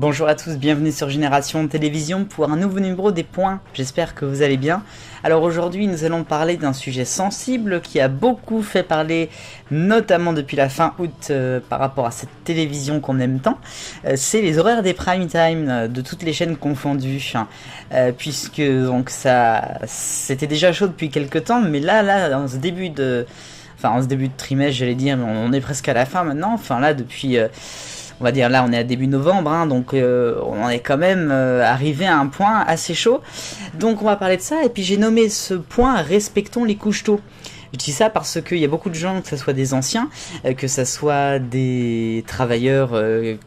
Bonjour à tous, bienvenue sur Génération Télévision pour un nouveau numéro des points, j'espère que vous allez bien. Alors aujourd'hui nous allons parler d'un sujet sensible qui a beaucoup fait parler, notamment depuis la fin août par rapport à cette télévision qu'on aime tant. C'est les horaires des prime time de toutes les chaînes confondues, puisque donc ça c'était déjà chaud depuis quelques temps, mais là en ce début de trimestre j'allais dire, mais on est presque à la fin maintenant, enfin là depuis... on va dire là on est à début novembre, donc on en est quand même arrivé à un point assez chaud. Donc on va parler de ça, et puis j'ai nommé ce point respectons les couches tôt. Je dis ça parce qu'il y a beaucoup de gens, que ce soit des anciens, que ce soit des travailleurs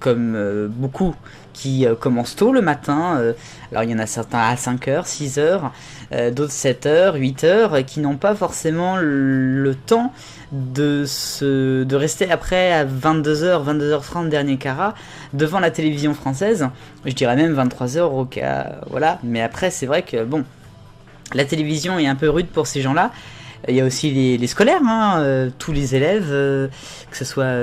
comme beaucoup qui commencent tôt le matin. Alors il y en a certains à 5h, 6h, d'autres 7h, 8h, qui n'ont pas forcément le temps de rester après à 22h, 22h30 dernier carat devant la télévision française. Je dirais même 23h au cas, voilà. Mais après c'est vrai que bon, la télévision est un peu rude pour ces gens-là. Il y a aussi les scolaires, tous les élèves, que ce soit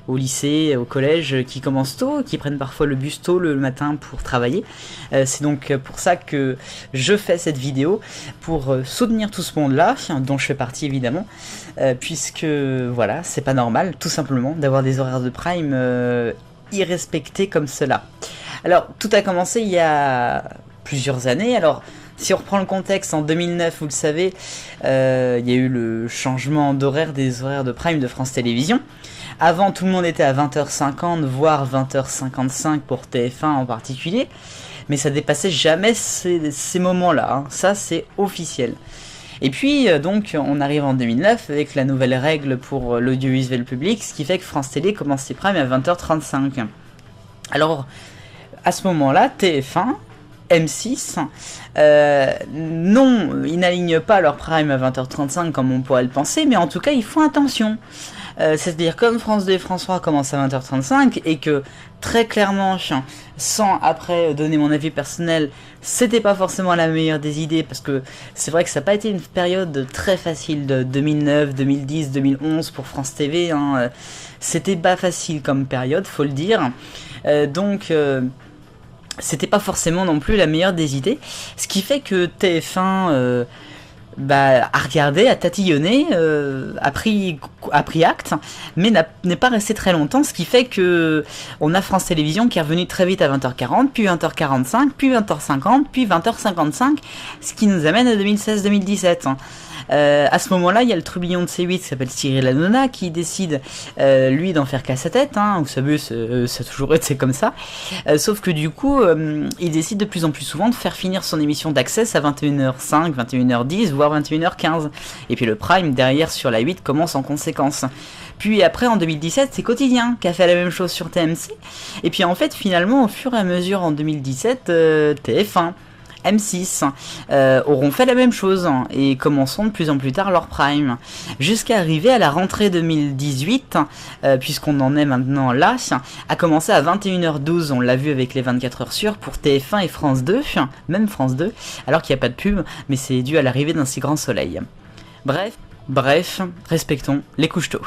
au lycée, au collège, qui commencent tôt, qui prennent parfois le bus tôt le matin pour travailler. C'est donc pour ça que je fais cette vidéo, pour soutenir tout ce monde-là, dont je fais partie évidemment, puisque voilà, c'est pas normal, tout simplement, d'avoir des horaires de prime irrespectés comme cela. Alors, tout a commencé il y a plusieurs années. Alors, si on reprend le contexte, en 2009, vous le savez, il y a eu le changement d'horaire des horaires de prime de France Télévisions. Avant, tout le monde était à 20h50, voire 20h55 pour TF1 en particulier, mais ça dépassait jamais ces moments-là, ça c'est officiel. Et puis, donc, on arrive en 2009 avec la nouvelle règle pour l'audiovisuel public, ce qui fait que France Télé commence ses primes à 20h35. Alors, à ce moment-là, TF1... M6, non, ils n'alignent pas leur prime à 20h35 comme on pourrait le penser, mais en tout cas ils font attention. C'est-à-dire comme France 2 et France 3 commencent à 20h35 et que très clairement, sans après donner mon avis personnel, c'était pas forcément la meilleure des idées, parce que c'est vrai que ça n'a pas été une période très facile de 2009, 2010, 2011 pour France TV, c'était pas facile comme période, faut le dire. C'était pas forcément non plus la meilleure des idées, ce qui fait que TF1 a regardé, a tatillonné, a pris acte, mais n'est pas resté très longtemps, ce qui fait que on a France Télévisions qui est revenu très vite à 20h40, puis 20h45, puis 20h50, puis 20h55, ce qui nous amène à 2016-2017. À ce moment-là, il y a le trublion de C8 qui s'appelle Cyril Hanouna qui décide, lui, d'en faire qu'à sa tête. Vous savez, ça a toujours été comme ça. Sauf que du coup, il décide de plus en plus souvent de faire finir son émission d'Access à 21h05, 21h10, voire 21h15. Et puis le prime derrière sur la 8 commence en conséquence. Puis après, en 2017, c'est Quotidien qui a fait la même chose sur TMC. Et puis en fait, finalement, au fur et à mesure, en 2017, TF1... M6 auront fait la même chose et commenceront de plus en plus tard leur prime, jusqu'à arriver à la rentrée 2018, puisqu'on en est maintenant là, à commencer à 21h12, on l'a vu avec les 24 heures sûres pour TF1 et France 2, même France 2, alors qu'il n'y a pas de pub, mais c'est dû à l'arrivée d'un si grand soleil. Bref, respectons les couches tôt.